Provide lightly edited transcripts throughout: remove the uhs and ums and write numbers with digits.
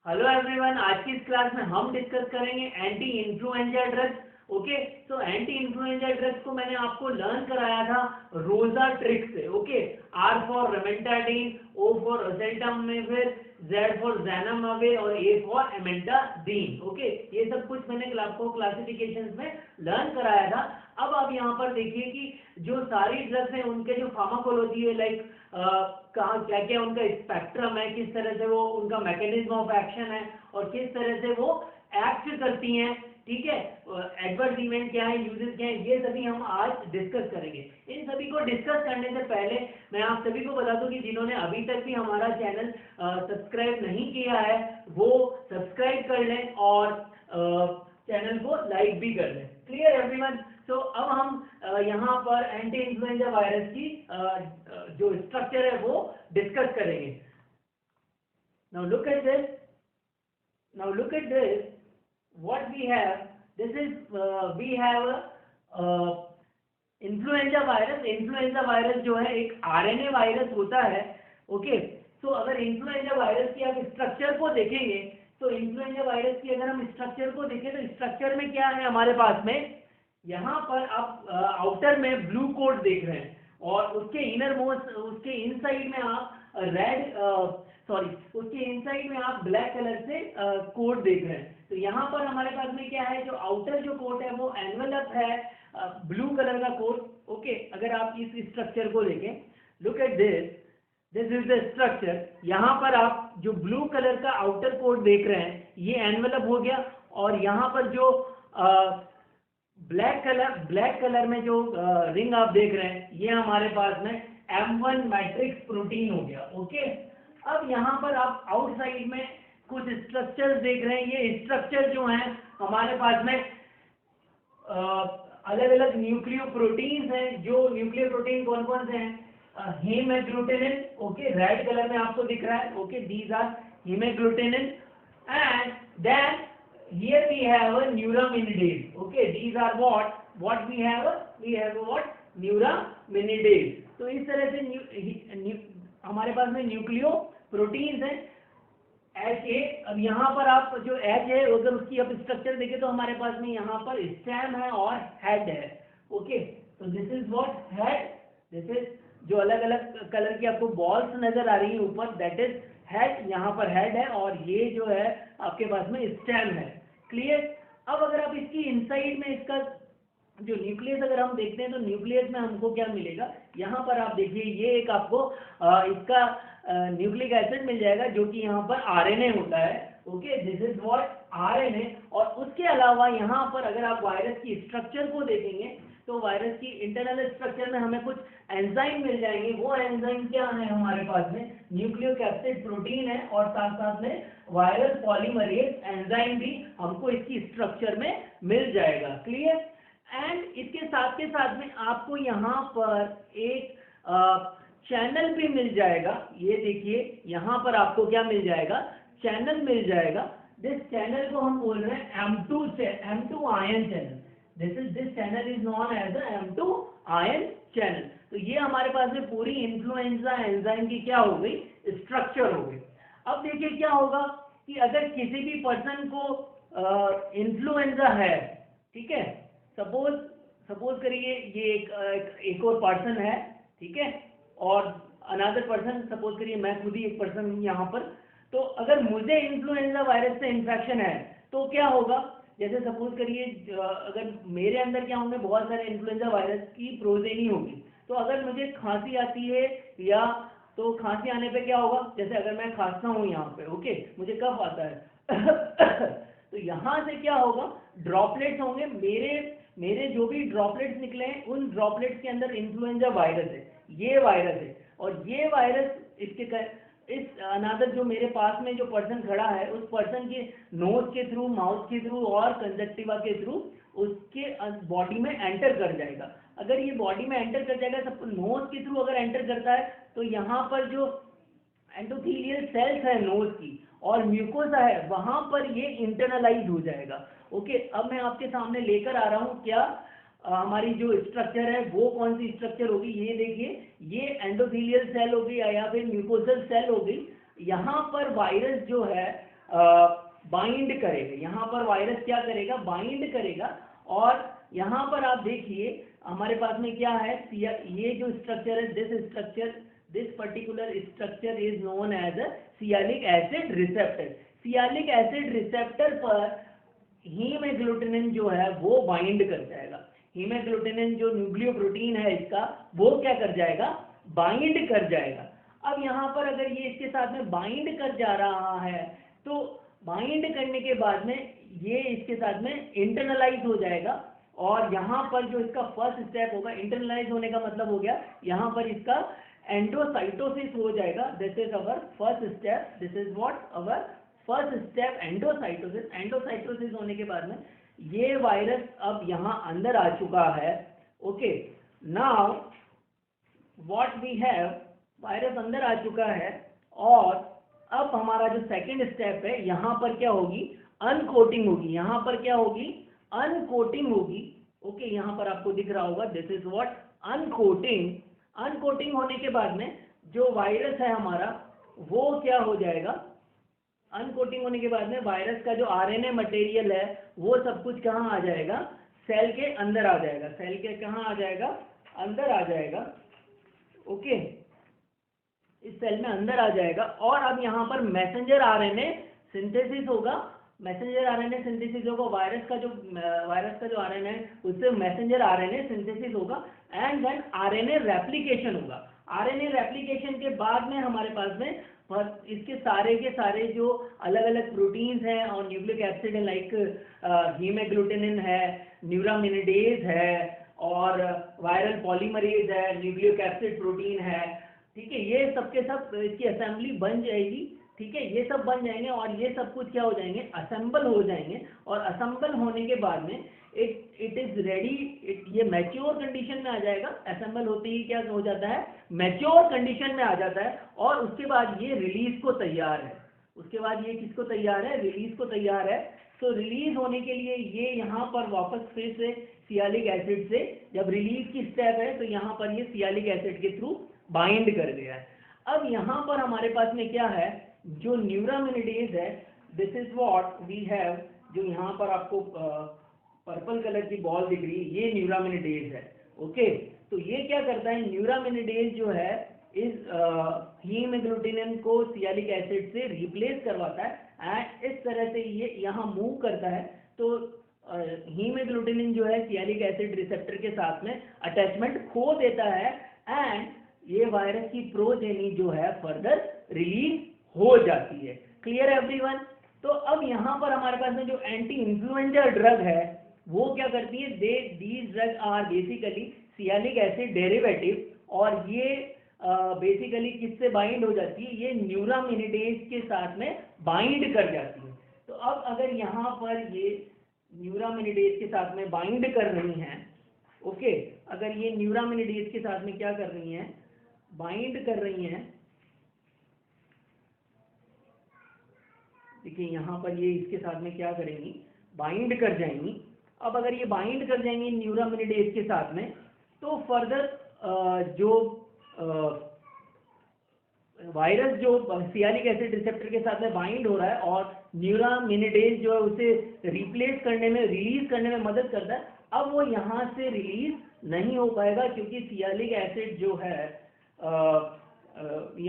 Hello everyone, आज की इस क्लास में हम डिस्कस करेंगे एंटी इन्फ्लुएंजा ड्रग्स। ओके, तो एंटी इन्फ्लुएंजा ड्रग्स को मैंने आपको लर्न कराया था रोजा ट्रिक से। Okay, R for rimantadine, O for oseltamivir, Z for zanamivir और ए फॉर एमेंटाडीन। ओके, ये सब कुछ मैंने आपको क्लासिफिकेशंस में लर्न कराया था। अब आप यहाँ पर देखिए कि जो सारी ड्रग्स हैं उनके जो फार्माकोलॉजी है, लाइक कहाँ क्या क्या उनका स्पेक्ट्रम है, किस तरह से वो उनका मैकेनिज्म ऑफ एक्शन है और किस तरह से वो एक्ट करती हैं। ठीक है, एडवर्स इवेंट क्या है, यूजेस क्या है, ये सभी हम आज डिस्कस करेंगे। इन सभी को डिस्कस करने से पहले मैं आप सभी को बता दूं कि जिन्होंने अभी तक भी हमारा चैनल सब्सक्राइब नहीं किया है वो सब्सक्राइब कर लें और चैनल को लाइक भी कर लें। Clear everyone? तो अब हम यहाँ पर एंटी इन्फ्लुएंजा वायरस की जो स्ट्रक्चर है वो डिस्कस करेंगे। Now look at this, what we have, this is we have influenza virus. Influenza virus जो है एक आरएनए वायरस होता है। ओके, तो अगर इन्फ्लुएंजा वायरस की आप स्ट्रक्चर को देखेंगे तो इन्फ्लुएंजा वायरस की अगर हम स्ट्रक्चर को देखें तो स्ट्रक्चर में क्या है हमारे पास में, यहाँ पर आप आउटर में ब्लू कोट देख रहे हैं और उसके इनर मोस्ट, उसके इनसाइड में आप उसके इनसाइड में आप ब्लैक कलर से कोट देख रहे हैं। तो यहाँ पर हमारे पास में क्या है, जो आउटर जो कोट है वो एनवेलप है ब्लू कलर का कोट। ओके, अगर आप इस स्ट्रक्चर को देखें, look at this is the structure. यहाँ पर आप जो ब्लू कलर का आउटर कोट देख रहे हैं ये एनवेलप हो गया और यहाँ पर जो ब्लैक कलर में जो रिंग आप देख रहे हैं ये हमारे पास में M1 मैट्रिक्स प्रोटीन हो गया। ओके, अब यहाँ पर आप आउटसाइड में कुछ स्ट्रक्चर्स देख रहे हैं। ये स्ट्रक्चर जो हैं हमारे पास में अलग अलग न्यूक्लियो प्रोटीन्स हैं। जो न्यूक्लियो प्रोटीन कौन कौन से हैं, हेमाग्लूटिनिन। ओके, रेड कलर में आपको दिख रहा है। Okay, these are hemagglutinin and then here we have a neuraminidase. Okay, these are what we have what neuraminidase. तो इस तरह से हमारे पास में न्यूक्लियो प्रोटीन्स हैं HA। अब यहाँ पर आप जो H है अगर उसकी आप स्ट्रक्चर देखें तो हमारे पास में यहाँ पर स्टेम है और हेड है। ओके, तो this is what head, this is जो अलग अलग कलर की आपको बॉल्स नजर आ रही है ऊपर, दैट इज हेड। यहाँ पर हेड है और ये जो है आपके पास में स्टेम है। क्लियर? अब अगर आप इसकी इनसाइड में इसका जो न्यूक्लियस अगर हम देखते हैं तो न्यूक्लियस में हमको क्या मिलेगा, यहाँ पर आप देखिए ये एक आपको इसका न्यूक्लिक एसिड मिल जाएगा जो कि यहाँ पर आरएनए होता है। Okay, this is what RNA. और उसके अलावा यहाँ पर अगर आप वायरस की स्ट्रक्चर को देखेंगे तो वायरस की इंटरनल स्ट्रक्चर में हमें कुछ एंजाइम मिल जाएंगे। वो एंजाइम क्या है हमारे पास में, न्यूक्लियोकैप्सिड प्रोटीन है और साथ साथ में वायरल पॉलीमरेज एंजाइम भी हमको इसकी स्ट्रक्चर में मिल जाएगा। क्लियर? एंड इसके साथ के साथ में आपको यहाँ पर एक चैनल भी मिल जाएगा। ये देखिए यहाँ पर आपको क्या मिल जाएगा, चैनल मिल जाएगा। दिस चैनल को हम बोल रहे हैं M2 ion channel. this channel is known as the M2 ion channel। तो ये हमारे पास में पूरी इन्फ्लुएंजा एंजाइम की क्या हो गई, स्ट्रक्चर हो गई। अब देखिए क्या होगा कि अगर किसी भी पर्सन को इन्फ्लुएंजा है, ठीक है, सपोज करिए ये एक और पर्सन है, ठीक है, और अनदर पर्सन, सपोज करिए मैं खुद ही एक पर्सन हूँ यहाँ पर। तो अगर मुझे इन्फ्लुएंजा वायरस से इन्फेक्शन है तो क्या होगा, जैसे सपोज करिए अगर मेरे अंदर क्या होंगे, बहुत सारे इन्फ्लुएंजा वायरस की प्रोजेनी होगी। तो अगर मुझे खांसी आती है या तो खांसी आने पे क्या होगा, जैसे अगर मैं खांसता हूँ यहाँ पे, ओके, मुझे कफ आता है तो यहाँ से क्या होगा, ड्रॉपलेट्स होंगे, मेरे जो भी ड्रॉपलेट्स निकले हैं उन ड्रॉपलेट्स के अंदर इन्फ्लुएंजा वायरस है, ये वायरस है। और ये वायरस इस अनादर जो मेरे पास में जो पर्सन खड़ा है उस पर्सन के नोज के थ्रू, माउथ के थ्रू और कंजक्टिवा के थ्रू उसके बॉडी में एंटर कर जाएगा। अगर ये बॉडी में एंटर कर जाएगा, सब नोज के थ्रू अगर एंटर करता है तो यहाँ पर जो एंडोथेलियल सेल्स है नोज की और म्यूकोसा है वहां पर ये इंटरनलाइज हो जाएगा। ओके, अब मैं आपके सामने लेकर आ रहा हूँ क्या हमारी जो स्ट्रक्चर है वो कौन सी स्ट्रक्चर होगी। ये देखिए, ये एंडोथेलियल सेल होगी या फिर म्यूकोसल सेल होगी। यहाँ पर वायरस जो है बाइंड करेगा। यहाँ पर वायरस क्या करेगा, बाइंड करेगा। और यहाँ पर आप देखिए हमारे पास में क्या है, ये जो स्ट्रक्चर है, this particular structure is known as a sialic acid receptor. Sialic acid receptor पर हीमोग्लूटिनिन जो है वो बाइंड कर जाएगा। हीमोग्लूटिनिन जो न्यूक्लियोप्रोटीन है इसका, वो क्या कर जाएगा, बाइंड कर जाएगा। अब यहाँ पर अगर ये इसके साथ में बाइंड कर जा रहा है, तो बाइंड करने के बाद में ये इसके साथ में इंटरनलाइज हो जाएगा। और यहाँ पर जो इसका फर्स्ट स्टेप होगा, इंटरनलाइज होने का मतलब हो गया यहाँ पर इसका एंडोसाइटोसिस हो जाएगा। This is our first step, this is what our first step, endocytosis. Endocytosis होने के बाद में ये वायरस अब यहाँ अंदर आ चुका है। Okay, now what we have, virus अंदर आ चुका है। और अब हमारा जो सेकंड स्टेप है, यहाँ पर क्या होगी, अनकोटिंग होगी। यहाँ पर क्या होगी, अनकोटिंग होगी। ओके, यहाँ पर आपको दिख रहा होगा, this is what uncoating. Uncoating होने के बाद में जो वायरस है हमारा वो क्या हो जाएगा, अनकोटिंग होने के बाद में वायरस का जो आरएनए मटेरियल है वो सब कुछ कहाँ आ जाएगा, सेल के अंदर आ जाएगा। सेल के कहाँ आ जाएगा, अंदर आ जाएगा। ओके, इस सेल में अंदर आ जाएगा। और अब यहाँ पर मैसेंजर आरएनए सिंथेसिस होगा। मैसेंजर आरएनए सिंथेसिस होगा, वायरस का जो आरएनए है उससे मैसेंजर आरएनए सिंथेसिस होगा। एंड देन आरएनए रेप्लिकेशन होगा। आरएनए रेप्लिकेशन के बाद में हमारे पास में इसके सारे के सारे जो अलग अलग प्रोटीन्स हैं और न्यूक्लिक एसिड है, लाइक हीमोग्लूटिनिन है, न्यूरामिनिडेज है, और वायरल पॉलीमरेज है, न्यूक्लिक एसिड प्रोटीन है। ठीक है, ये सब के सब इसकी असेंबली बन जाएगी। ठीक है, ये सब बन जाएंगे और ये सब कुछ क्या हो जाएंगे, असेंबल हो जाएंगे। और असेंबल होने के बाद में इट इज रेडी, ये मैच्योर कंडीशन में आ जाएगा। असेंबल होते ही क्या हो जाता है, मैच्योर कंडीशन में आ जाता है। और उसके बाद ये रिलीज को तैयार है। उसके बाद ये किसको तैयार है, रिलीज को तैयार है। तो रिलीज होने के लिए ये यहाँ पर वापस फिर से सियालिक एसिड से, जब रिलीज की स्टेप है तो यहाँ पर ये सियालिक एसिड के थ्रू बाइंड कर गया है। अब यहाँ पर हमारे पास में क्या है, जो न्यूरामिनिडेज है, this is what we have, जो यहाँ पर आपको पर्पल कलर की बॉल दिख रही है, ये न्यूरामिनिडेज है। ओके, तो ये क्या करता है, न्यूरामिनिडेज जो है इस हीमोग्लूटिनिन को सियालिक एसिड से रिप्लेस करवाता है। एंड इस तरह से ये यहाँ मूव करता है। तो हीमोग्लूटिनिन जो है सियालिक एसिड रिसेप्टर के साथ में अटैचमेंट खो देता है। एंड ये वायरस की प्रोजेनी जो है फर्दर रिलीज हो जाती है। क्लियर है एवरीवन? तो अब यहाँ पर हमारे पास में जो एंटी इन्फ्लुएंजा ड्रग है वो क्या करती है, these drug are basically sialic acid derivative. और ये बेसिकली किससे बाइंड हो जाती है, ये न्यूरामिनिडेज के साथ में बाइंड कर जाती है। तो अब अगर यहाँ पर ये न्यूरामिनिडेज के साथ में बाइंड कर रही हैं, ओके, अगर ये न्यूरामिनिडेज के साथ में क्या कर रही हैं, बाइंड कर रही हैं, देखिए यहाँ पर ये इसके साथ में क्या करेंगी, बाइंड कर जाएंगी। अब अगर ये बाइंड कर जाएंगी न्यूरामिनिडेज के साथ में, तो फर्दर जो वायरस जो सियालिक एसिड रिसेप्टर के साथ में बाइंड हो रहा है और न्यूरामिनिडेज जो है उसे रिप्लेस करने में, रिलीज करने में मदद करता है, अब वो यहाँ से रिलीज नहीं हो पाएगा, क्योंकि सियालिक एसिड जो है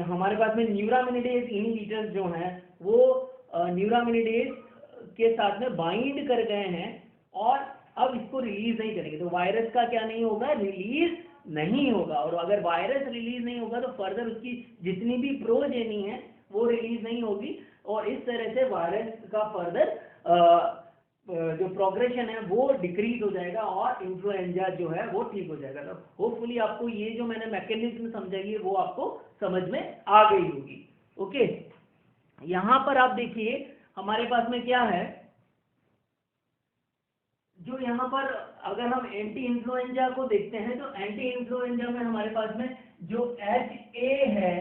हमारे पास में न्यूरामिनिडेज इनहिबिटर्स जो हैं वो न्यूरामिनिडेज के साथ में बाइंड कर गए हैं और अब इसको रिलीज नहीं करेंगे। तो वायरस का क्या नहीं होगा, रिलीज नहीं होगा। और अगर वायरस रिलीज नहीं होगा तो फर्दर उसकी जितनी भी प्रोजेनी है वो रिलीज नहीं होगी, और इस तरह से वायरस का फर्दर जो प्रोग्रेशन है वो डिक्रीज हो जाएगा और इन्फ्लुएंजा जो है वो ठीक हो जाएगा। तो होपफुली आपको ये जो मैंने मैकेनिज्म समझाई है वो आपको समझ में आ गई होगी। ओके, यहाँ पर आप देखिए हमारे पास में क्या है, जो यहाँ पर अगर हम एंटी इन्फ्लुएंजा को देखते हैं तो एंटी इन्फ्लुएंजा में हमारे पास में जो HA है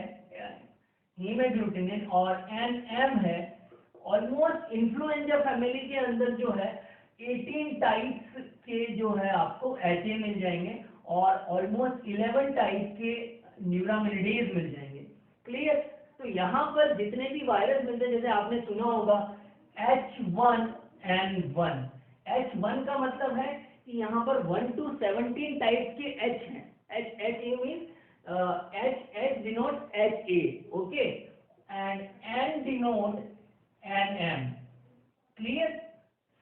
हीमोग्लूटिनिन और NM है, ऑलमोस्ट इन्फ्लुएंजा फैमिली के अंदर जो है 18 टाइप्स के जो है आपको HA मिल जाएंगे और ऑलमोस्ट 11 टाइप के न्यूरामिनिडेज मिल जाएंगे। क्लियर? तो यहाँ पर जितने भी वायरस मिलते हैं, जैसे आपने सुना होगा H1N1, H1 का मतलब है कि यहाँ पर 1 to 17 टाइप के H हैं. H mean H denote HA, okay, and N denote NM. Clear?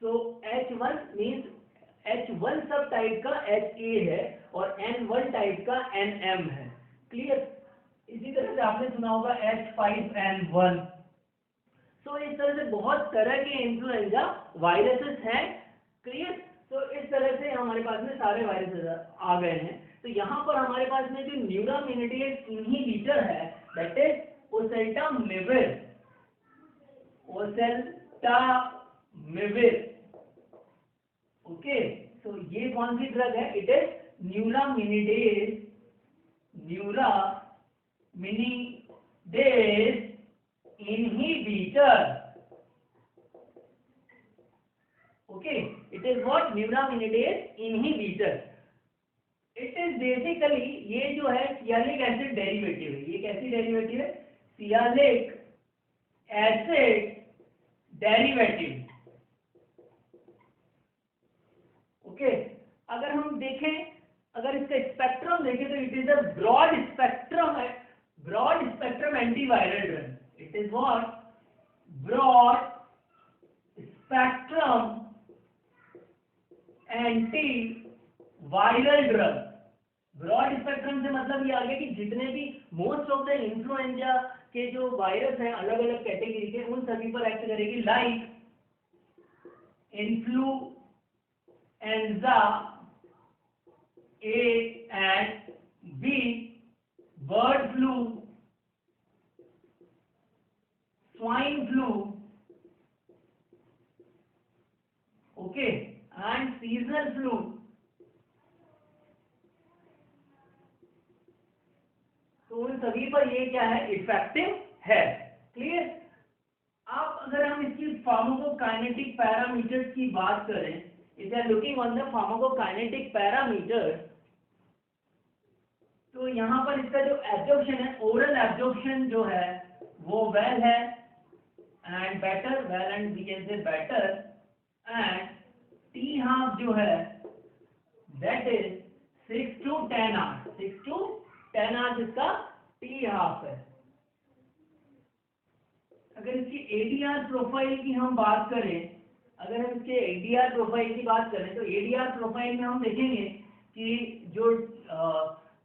So H1 means H1 सब टाइप का HA है और N1 टाइप का NM है. Clear? इसी तरह से आपने सुना होगा H5N1. तो इस तरह से बहुत तरह के इन्फ्लुएंजा वायरसेस हैं. क्लियर? तो इस तरह से हमारे पास में सारे वायरसेस आ गए हैं. तो यहाँ पर हमारे पास में जो न्यूरामिनिडेज इनहिबिटर है, that is oseltamivir. Oseltamivir. Okay, तो ये कौन सी ड्रग है? It is neuraminidase inhibitor. Okay, it is what? Neuraminidase inhibitor. It is basically, ये जो है सियालिक एसिड डेरिवेटिव है. ये कैसी डेरिवेटिव है? Sialic acid derivative. ओके, अगर हम देखें, अगर इसका स्पेक्ट्रम देखें तो it is a broad spectrum antiviral drug. It is what? Broad spectrum antiviral drug. Broad spectrum से मतलब ये आ गया कि जितने भी मोस्ट ऑफ द इन्फ्लुएंजा के जो वायरस हैं अलग अलग कैटेगरी के, उन सभी पर एक्ट करेगी. Like influenza A and B, bird flu, swine flu, okay, and seasonal flu. तो उन सभी पर ये क्या है? इफेक्टिव है. क्लियर? आप अगर हम इसकी फार्माकोकाइनेटिक पैरामीटर्स की बात करें, if you are looking on the pharmacokinetic parameters, तो यहाँ पर इसका जो एब्जॉर्प्शन है, ओरल एब्जॉर्प्शन जो है वो वेल है and better, well and we can say better, and T half जो है that is 6 to 10 hours. 6 to 10 hours इसका टी हाफ है. अगर इसकी ADR प्रोफाइल की हम बात करें, अगर हम इसके ADR प्रोफाइल की बात करें तो ADR प्रोफाइल में हम देखेंगे कि जो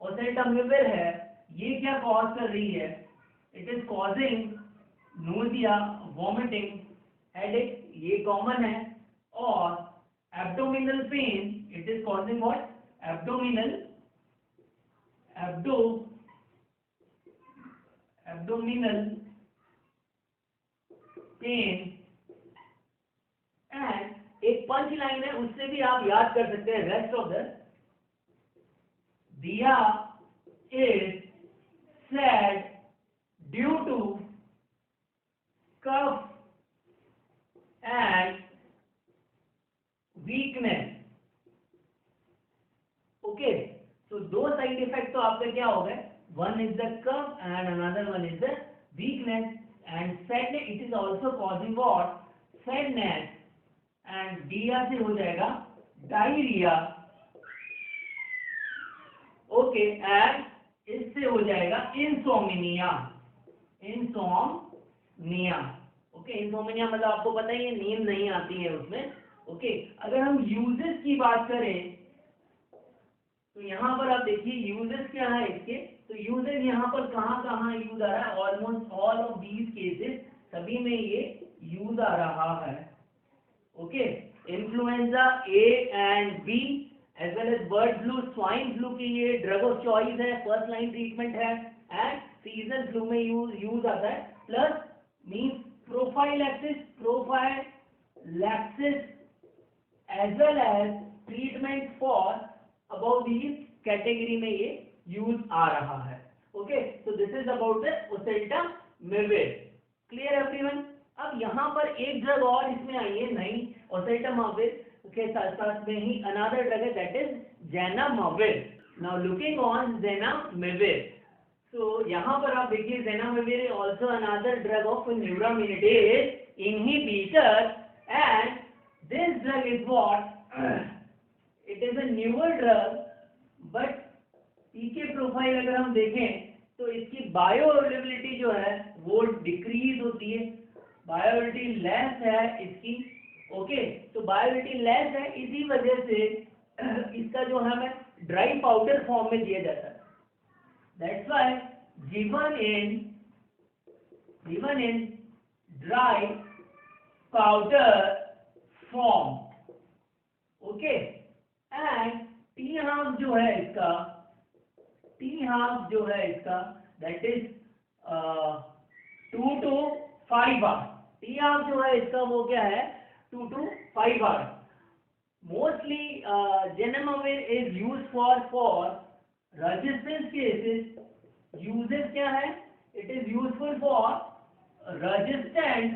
ओसेल्टामिविर है ये क्या कॉज कर रही है? It is causing nausea, vomiting, headache, ये कॉमन है. और abdominal pain, it is causing what? Abdominal pain. And एक पंच लाइन है, उससे भी आप याद कर सकते हैं रेस्ट ऑफ द. दिया is sad due to cough and weakness. Okay, तो दो साइड इफेक्ट तो आपका क्या हो गए? One is the cough and another one is the weakness. And sadness, it is also causing what? Sadness. And दिया से हो जाएगा डायरिया. ओके, एंड इससे हो जाएगा इंसोमिनिया. ओके, इंसोमिनिया मतलब आपको पता ही है, नींद नहीं आती है उसमें. ओके, अगर हम यूजेस की बात करें तो यहाँ पर आप देखिए यूजेस क्या है इसके. तो यूजेस यहाँ पर कहाँ कहाँ यूज आ रहा है? Almost all of these cases, सभी में ये यूज आ रहा है. Okay, influenza A and B as well as bird flu, swine flu की ये ड्रग ऑफ चॉइस है, फर्स्ट लाइन ट्रीटमेंट है. एंड सीजन फ्लू में यूज आता है. Plus means prophylaxis as well as treatment for about these category में ये use आ रहा है. Okay, so this is about the oseltamivir. Clear everyone? अब यहाँ पर एक ड्रग और इसमें आई है नई, oseltamivir के साथ साथ में ही अनदर ड्रग है, that is zanamivir. Now looking on zanamivir. So So यहाँ पर आप देखिए zenamivir is also another drug of neuraminidase inhibitor, and this drug is what it is a newer drug, but PK profile अगर हम देखें तो इसकी बायो अवेलेबिलिटी जो है वो डिक्रीज होती है, बायोअवेलेबिलिटी लेस है इसकी। ओके, तो बायोअवेलेबिलिटी लेस है, इसी वजह से इसका जो है हमें ड्राई पाउडर फॉर्म में दिया जाता है। That's why given in dry powder form। Okay, and T half जो है इसका that is 2 to 5 hours। T half जो है इसका वो क्या है 2 to 5 hours। Mostly zenamivir is use for resistance cases. Uses क्या है, it is useful for resistant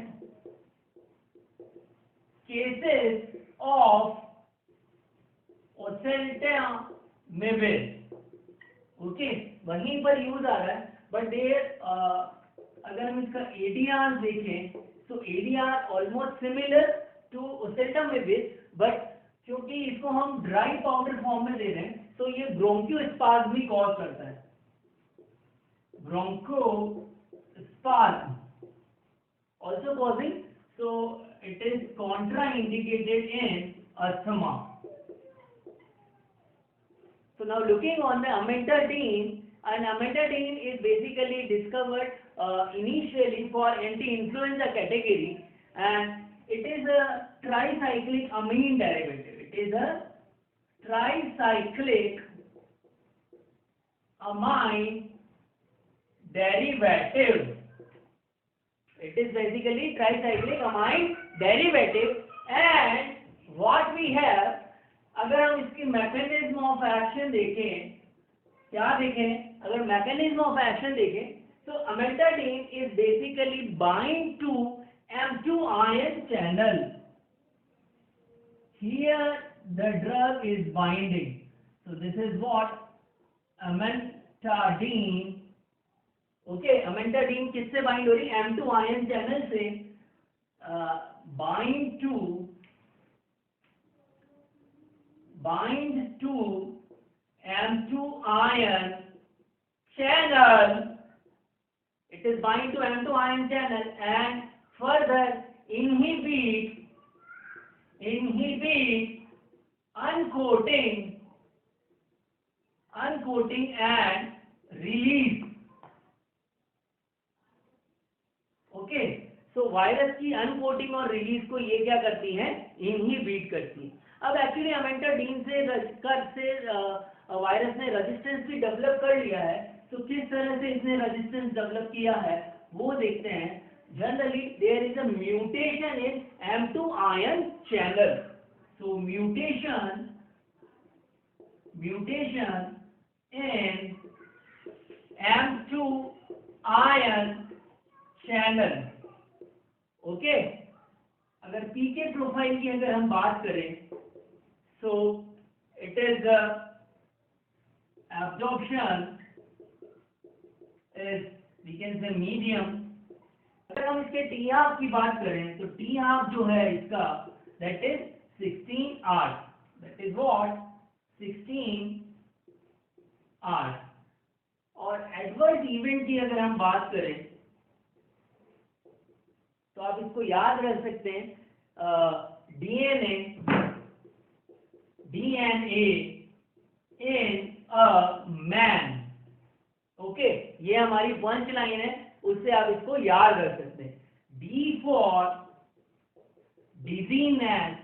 cases of oseltamivir। Okay, वहीं पर यूज आ रहा है, बट देयर अगर हम इसका ADR देखें तो ADR almost similar to oseltamivir, but क्योंकि इसको हम ड्राई पाउडर फॉर्म में दे रहे हैं तो ये ब्रोंकियोस्पाज्म भी कॉज करता है, bronchospasm also causing, so it is contraindicated in asthma। So now looking on the amantadine, and amantadine is basically discovered initially for anti-influenza category, and it is a tricyclic amine derivative. It is a tricyclic amine derivative. It is basically tricyclic amine derivative, and what we have, अगर हम इसकी mechanism of action देखें, क्या देखें, अगर mechanism of action देखें तो amantadine is basically bind to M2 ion channel। Here the drug is binding, so this is what amantadine। Okay, amantadine किससे बाइंड हो रही है, M2 ion चैनल से bind to M2 ion channel। It is bind to M2 ion channel and further inhibit uncoating and release। Okay, so virus की uncoating और release को ये क्या करती है, इनहिबिट करती है। अब एक्चुअली amantadine से वायरस ने रेजिस्टेंस भी डेवलप कर लिया है, तो किस तरह से इसने रेजिस्टेंस डेवलप किया है वो देखते हैं। Generally there is a mutation in M2 ion channel। So mutation in M2 ion channel। Okay, अगर पीके प्रोफाइल की अगर हम बात करें, so it is absorption is we can say medium। अगर हम इसके टी हाफ की बात करें तो टी हाफ जो है इसका that is 16 hours। That is what 16 hours। और एडवर्स इवेंट की अगर हम बात करें तो आप इसको याद रख सकते हैं, DNA in a man। Okay, ये हमारी पंच लाइन है, उससे आप इसको याद रख सकते हैं। D for dizziness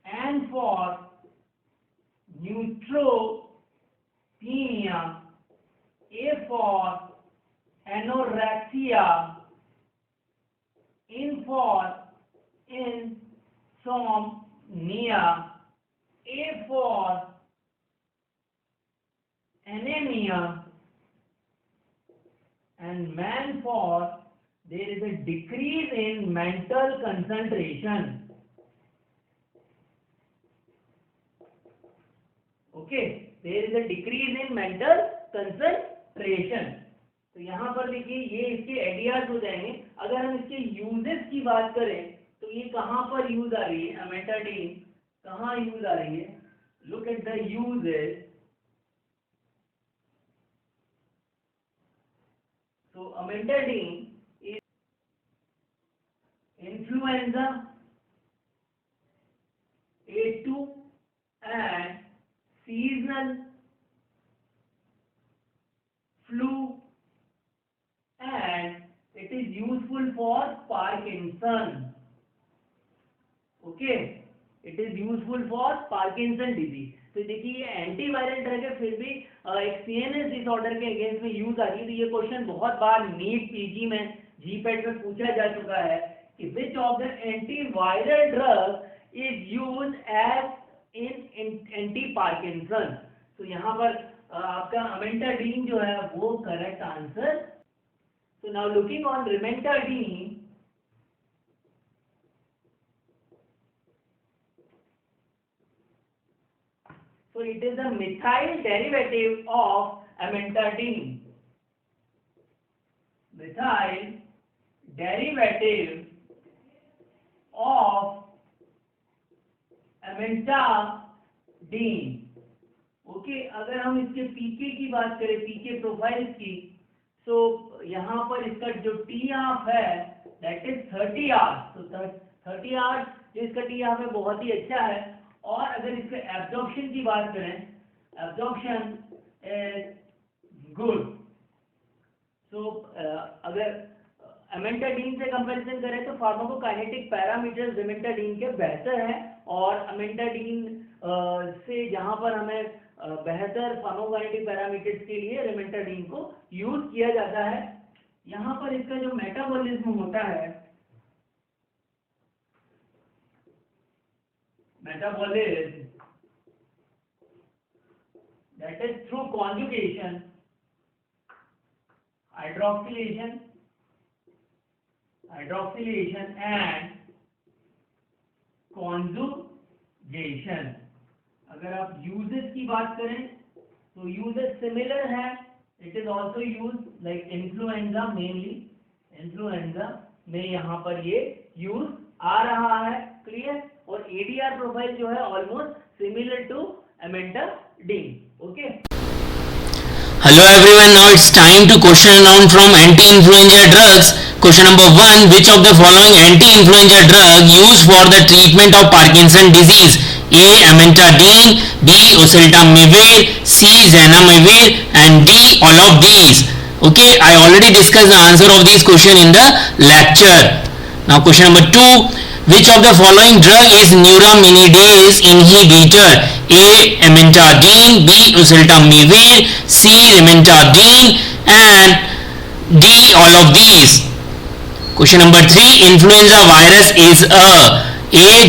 and for neutropenia, A for anorexia, N for insomnia, A for anemia, and man for there is a decrease in mental concentration। Okay, there is a decrease in mental concentration. तो यहाँ पर देखिए ये इसके एडीआर्स हो जाएंगे। अगर हम इसके यूजेस की बात करें तो ये कहाँ पर यूज आ रही है, अमेटाडीन कहाँ यूज आ रही है, look at the uses. So amantadine is influenza, A2 and seasonal flu, and it is useful for Parkinson. Okay, it is useful for Parkinson disease. तो देखिए ये एंटीवायरल ड्रग है, फिर भी एक सीएनएस डिसऑर्डर के अगेंस्ट में यूज आ रही है। तो ये क्वेश्चन बहुत बार नीट पीजी में जीपेट में पूछा जा चुका है कि which of the antiviral drug is use as in anti Parkinson. तो यहाँ पर आपका अमेंटाडीन जो है वो correct answer. So now looking on rimantadine, so it is a methyl derivative of amantadine. Methyl derivative of amantadine. Okay, अगर हम इसके पीके की बात करें, पीके प्रोफाइल्स की, तो यहाँ पर इसका जो टी ऑफ है दैट इज 30 आवर्स। तो 30 आवर्स जो इसका टी ऑफ है बहुत ही अच्छा है। और अगर इसके एब्जॉर्प्शन की बात करें, एब्जॉर्प्शन इज गुड। सो अगर अमेंटाडीन से कंपैरिजन करें तो फार्माकोकाइनेटिक पैरामीटर्स रिमेंटाडीन के बेहतर हैं, और अमेंटाडीन से जहां पर हमें बेहतर फार्माकोकाइनेटिक पैरामीटर्स के लिए रिमेंटाडीन को यूज किया जाता है। यहाँ पर इसका जो मेटाबॉलिज्म होता है, metabolism that is through conjugation, hydroxylation and conjugation. अगर आप यूजेस की बात करें तो यूजेस सिमिलर है। It is also use like influenza, mainly influenza में यहाँ पर ये यूज आ रहा है। क्लियर? और एडीआर प्रोफाइल जो है almost similar to amantadine. Okay, Hello everyone, now it's time to question and noun from anti-influenza drugs. Question number 1. Which of the following anti-influenza drug used for the treatment of Parkinson disease? A. Amantadine, B. Oseltamivir, C. Zanamivir, and D. All of these. Okay, I already discussed the answer of these question in the lecture. Now question number 2. Which of the following drug is neuraminidase inhibitor? A. Amantadine, B. Oseltamivir, C. Rimantadine, and D. All of these. Question number 3. Influenza virus is A.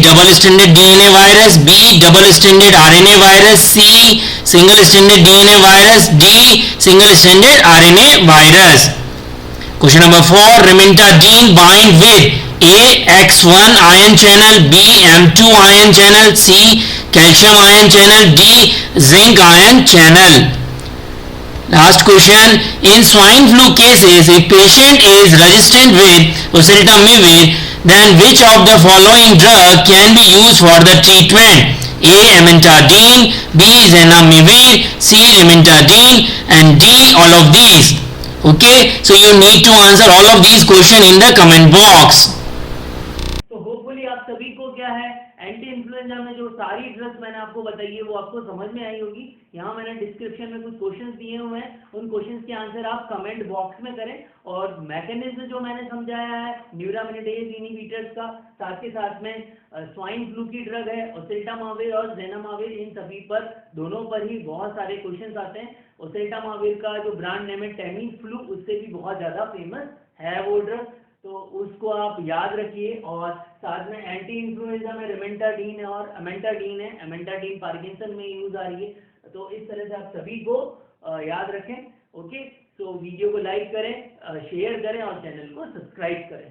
Double-stranded DNA virus, B. Double-stranded RNA virus, C. Single-stranded DNA virus, D. Single-stranded RNA virus. Question number 4. Rimantadine bind with A. X1 ion channel, B. M2 ion channel, C. Calcium ion channel, D. Zinc ion channel. Last question. In swine flu cases, if patient is resistant with oseltamivir, then which of the following drug can be used for the treatment? A. Amantadine, B. Zanamivir, C. Rimantadine, and D. All of these. Okay, so you need to answer all of these questions in the comment box. तो hopefully आप सभी को क्या है, anti influenza में जो सारी drugs मैंने आपको बताई है वो आपको समझ में आई होगी। यहाँ मैंने डिस्क्रिप्शन में कुछ क्वेश्चंस दिए हुए हैं, उन क्वेश्चंस के आंसर आप कमेंट बॉक्स में करें। और मैकेनिज्म जो मैंने समझाया है न्यूरामिनिडेज इनहिबिटर्स का, साथ के साथ में स्वाइन फ्लू की ड्रग है ओसेल्टामाविर और ज़ेनामाविर, इन सभी पर दोनों पर ही बहुत सारे क्वेश्चंस आते हैं। ओसेल्टामाविर का जो ब्रांड नेम है टेमीफ्लू, उससे भी बहुत ज़्यादा फेमस है वो ड्रग, तो उसको आप याद रखिए। और साथ में एंटी इन्फ्लुएंजा में रिमेंटाडीन है और अमेंटाडीन है, अमेंटाडीन पार्किंसन में यूज आ रही है। तो इस तरह से आप सभी को याद रखें। ओके, तो वीडियो को लाइक करें, शेयर करें और चैनल को सब्सक्राइब करें।